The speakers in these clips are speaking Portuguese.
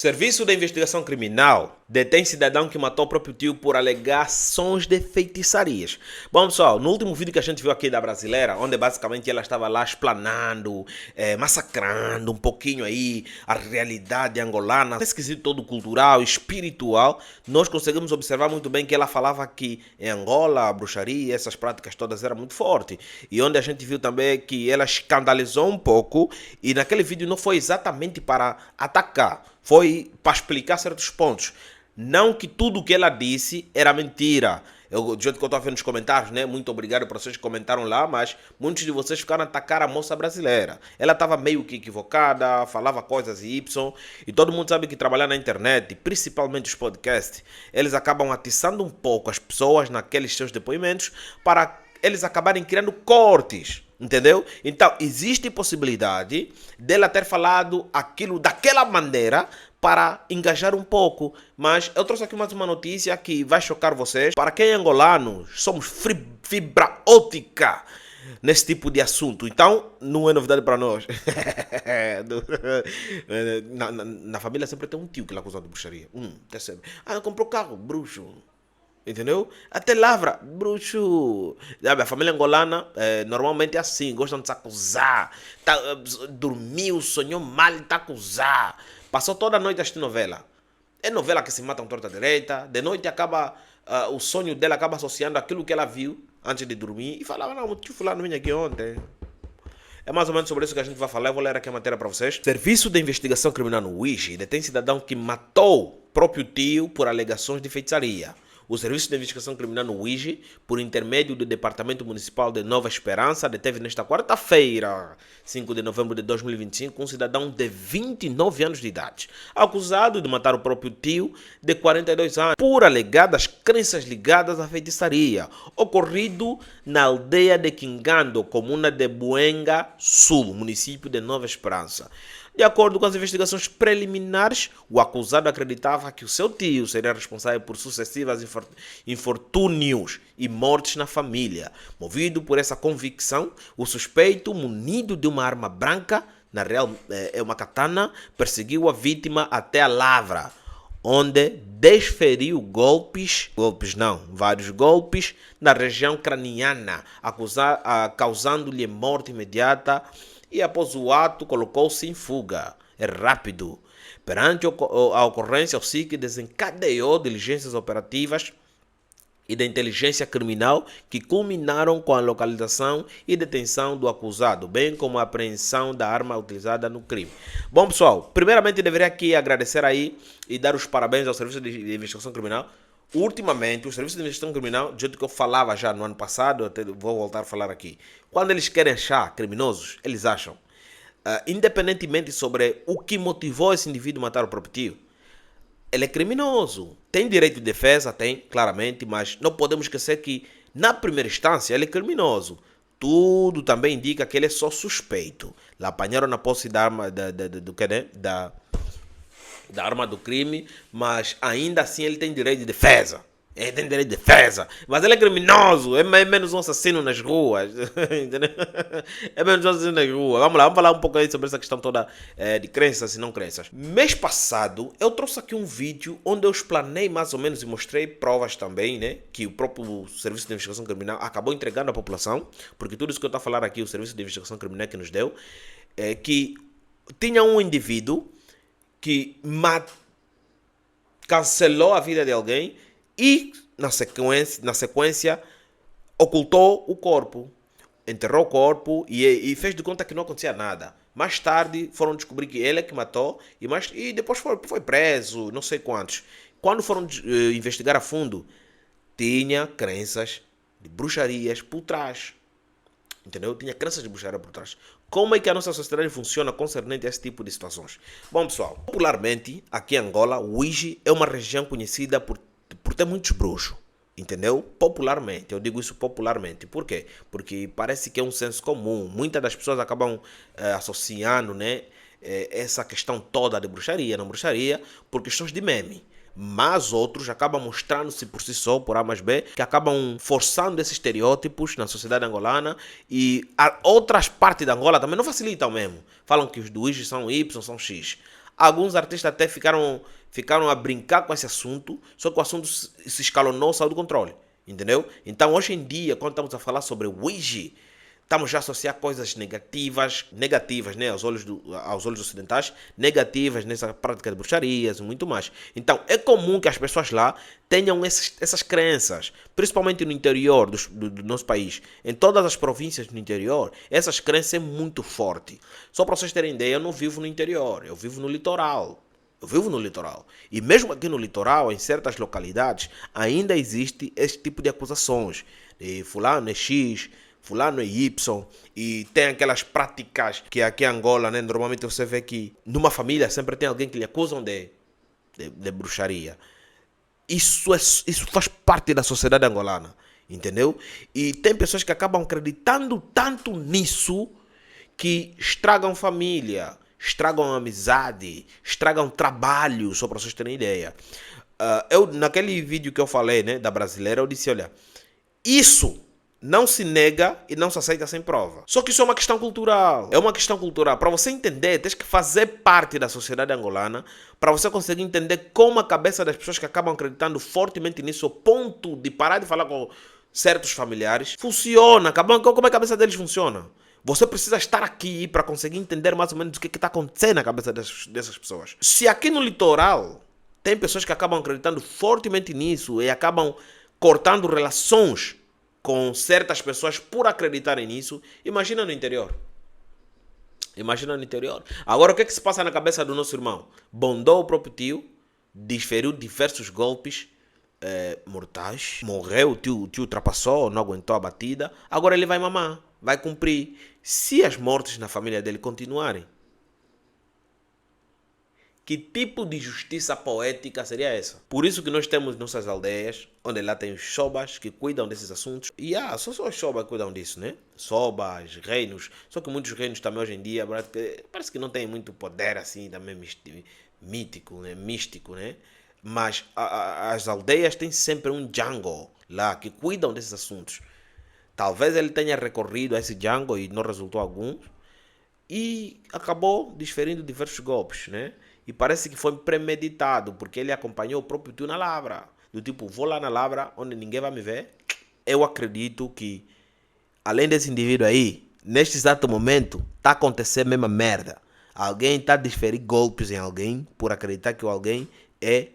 Serviço de Investigação Criminal detém cidadão que matou o próprio tio por alegações de feitiçarias. Bom, pessoal, no último vídeo que a gente viu aqui da brasileira, onde basicamente ela estava lá explanando, massacrando um pouquinho aí a realidade angolana, esse quesito todo cultural, espiritual, nós conseguimos observar muito bem que ela falava que em Angola a bruxaria, essas práticas todas eram muito fortes. E onde a gente viu também que ela escandalizou um pouco, e naquele vídeo não foi exatamente para atacar, foi para explicar certos pontos. Não que tudo o que ela disse era mentira. Do jeito que eu estou vendo nos comentários, né? Muito obrigado por vocês que comentaram lá, mas muitos de vocês ficaram a atacar a moça brasileira. Ela estava meio que equivocada, falava coisas Y, e todo mundo sabe que trabalhar na internet, principalmente os podcasts, eles acabam atiçando um pouco as pessoas naqueles seus depoimentos para eles acabarem criando cortes. Entendeu? Então, existe possibilidade dela ter falado aquilo daquela maneira para engajar um pouco. Mas eu trouxe aqui mais uma notícia que vai chocar vocês. Para quem é angolano, somos fibra ótica nesse tipo de assunto. Então, não é novidade para nós. Na família sempre tem um tio que é acusado de bruxaria. Comprou carro, bruxo. Entendeu? Até lavra, bruxo. A família angolana normalmente é assim, gostam de se acusar. Dormiu, sonhou mal, está a acusar. Passou toda a noite a assistir novela. É novela que se matam torta à direita. De noite acaba, o sonho dela acaba associando aquilo que ela viu antes de dormir. E falava, não, o tio fulano vinha aqui ontem. É mais ou menos sobre isso que a gente vai falar. Eu vou ler aqui a matéria para vocês. Serviço de Investigação Criminal no UIG detém cidadão que matou próprio tio por alegações de feitiçaria. O Serviço de Investigação Criminal no UIG, por intermédio do Departamento Municipal de Nova Esperança, deteve nesta quarta-feira, 5 de novembro de 2025, um cidadão de 29 anos de idade, acusado de matar o próprio tio de 42 anos, por alegadas crenças ligadas à feitiçaria, ocorrido na aldeia de Quingando, comuna de Buenga Sul, município de Nova Esperança. De acordo com as investigações preliminares, o acusado acreditava que o seu tio seria responsável por sucessivos infortúnios e mortes na família. Movido por essa convicção, o suspeito, munido de uma arma branca, na real é uma katana, perseguiu a vítima até a lavra, onde desferiu vários golpes na região craniana, causando-lhe morte imediata. E após o ato colocou-se em fuga. É rápido. Perante a ocorrência, o SIC desencadeou diligências operativas e da inteligência criminal que culminaram com a localização e detenção do acusado, bem como a apreensão da arma utilizada no crime. Bom, pessoal, primeiramente deveria aqui agradecer aí e dar os parabéns ao Serviço de Investigação Criminal. Ultimamente, o Serviço de Investigação Criminal, do jeito que eu falava já no ano passado, até vou voltar a falar aqui, quando eles querem achar criminosos, eles acham. Independentemente sobre o que motivou esse indivíduo a matar o próprio tio, ele é criminoso. Tem direito de defesa, tem, claramente, mas não podemos esquecer que, na primeira instância, ele é criminoso. Tudo também indica que ele é só suspeito. Lá apanharam na posse da arma da arma do crime, mas ainda assim ele tem direito de defesa. Ele tem direito de defesa. Mas ele é criminoso. É menos um assassino nas ruas. Entendeu? É menos um assassino nas ruas. Vamos lá, vamos falar um pouco aí sobre essa questão toda de crenças e não crenças. Mês passado, eu trouxe aqui um vídeo onde eu explanei mais ou menos e mostrei provas também, né? Que o próprio Serviço de Investigação Criminal acabou entregando à população. Porque tudo isso que eu estou a falar aqui, o Serviço de Investigação Criminal que nos deu, é que tinha um indivíduo que cancelou a vida de alguém e, na sequência, ocultou o corpo, enterrou o corpo e fez de conta que não acontecia nada. Mais tarde foram descobrir que ele é que matou e depois foi preso, não sei quantos. Quando foram investigar a fundo, tinha crenças de bruxarias por trás. Entendeu? Tinha crenças de bruxaria por trás. Como é que a nossa sociedade funciona concernente a esse tipo de situações? Bom, pessoal, popularmente, aqui em Angola, o UIG é uma região conhecida por ter muitos bruxos. Entendeu? Popularmente, eu digo isso popularmente. Por quê? Porque parece que é um senso comum. Muitas das pessoas acabam associando, né, essa questão toda de bruxaria, não bruxaria, por questões de meme. Mas outros acabam mostrando-se por si só, por A mais B, que acabam forçando esses estereótipos na sociedade angolana, e outras partes da Angola também não facilitam mesmo. Falam que os do IGE são Y, são X. Alguns artistas até ficaram a brincar com esse assunto, só que o assunto se escalonou, saiu do controle. Entendeu? Então, hoje em dia, quando estamos a falar sobre Ouija, estamos já a associar coisas negativas, né, aos olhos ocidentais, negativas nessa prática de bruxarias e muito mais. Então, é comum que as pessoas lá tenham essas crenças, principalmente no interior do nosso país. Em todas as províncias do interior, essas crenças é muito forte. Só para vocês terem ideia, eu não vivo no interior, eu vivo no litoral. Eu vivo no litoral. E mesmo aqui no litoral, em certas localidades, ainda existe esse tipo de acusações. De fulano é X, fulano é Y. E tem aquelas práticas que aqui em Angola, né, normalmente você vê que numa família sempre tem alguém que lhe acusam de bruxaria. Isso faz parte da sociedade angolana. Entendeu? E tem pessoas que acabam acreditando tanto nisso que estragam família, estragam amizade, estragam trabalho, só para vocês terem ideia. Naquele vídeo que eu falei, né, da brasileira, eu disse, olha, isso não se nega e não se aceita sem prova. Só que isso é uma questão cultural. É uma questão cultural. Para você entender, tens que fazer parte da sociedade angolana para você conseguir entender como a cabeça das pessoas que acabam acreditando fortemente nisso, ao ponto de parar de falar com certos familiares, funciona. Como a cabeça deles funciona. Você precisa estar aqui para conseguir entender mais ou menos o que está acontecendo na cabeça dessas pessoas. Se aqui no litoral tem pessoas que acabam acreditando fortemente nisso e acabam cortando relações com certas pessoas por acreditarem nisso, imagina no interior. Imagina no interior. Agora, o que é que se passa na cabeça do nosso irmão? Bondou o próprio tio, desferiu diversos golpes mortais, morreu, o tio ultrapassou, não aguentou a batida, agora ele vai mamar, vai cumprir. Se as mortes na família dele continuarem, que tipo de justiça poética seria essa? Por isso que nós temos nossas aldeias, onde lá tem os sobas que cuidam desses assuntos. E só os sobas que cuidam disso, né? Sobas, reinos. Só que muitos reinos também hoje em dia parece que não tem muito poder assim, também mítico, né? Místico, né? Mas as aldeias têm sempre um Django lá que cuidam desses assuntos. Talvez ele tenha recorrido a esse Django e não resultou algum. E acabou desferindo diversos golpes, né? E parece que foi premeditado, porque ele acompanhou o próprio tio na lavra. Do tipo, vou lá na lavra, onde ninguém vai me ver. Eu acredito que, além desse indivíduo aí, neste exato momento, está acontecendo a mesma merda. Alguém está a desferir golpes em alguém, por acreditar que o alguém é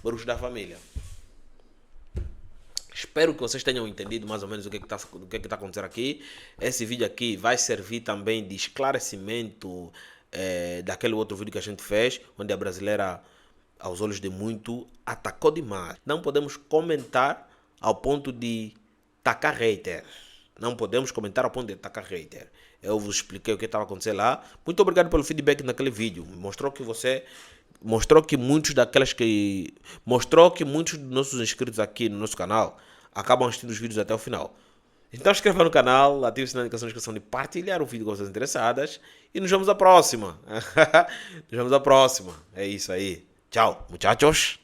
bruxo da família. Espero que vocês tenham entendido mais ou menos o que está acontecendo aqui. Esse vídeo aqui vai servir também de esclarecimento daquele outro vídeo que a gente fez, onde a brasileira, aos olhos de muito, atacou demais. Não podemos comentar ao ponto de tacar hater. Não podemos comentar ao ponto de tacar hater. Eu vos expliquei o que estava acontecendo lá. Muito obrigado pelo feedback naquele vídeo. Mostrou que muitos dos nossos inscritos aqui no nosso canal acabam assistindo os vídeos até o final. Então inscreva no canal, ative o sinal de notificação de inscrição de partilhar o vídeo com vocês interessadas e nos vemos na próxima. Nos vemos na próxima. É isso aí. Tchau, muchachos.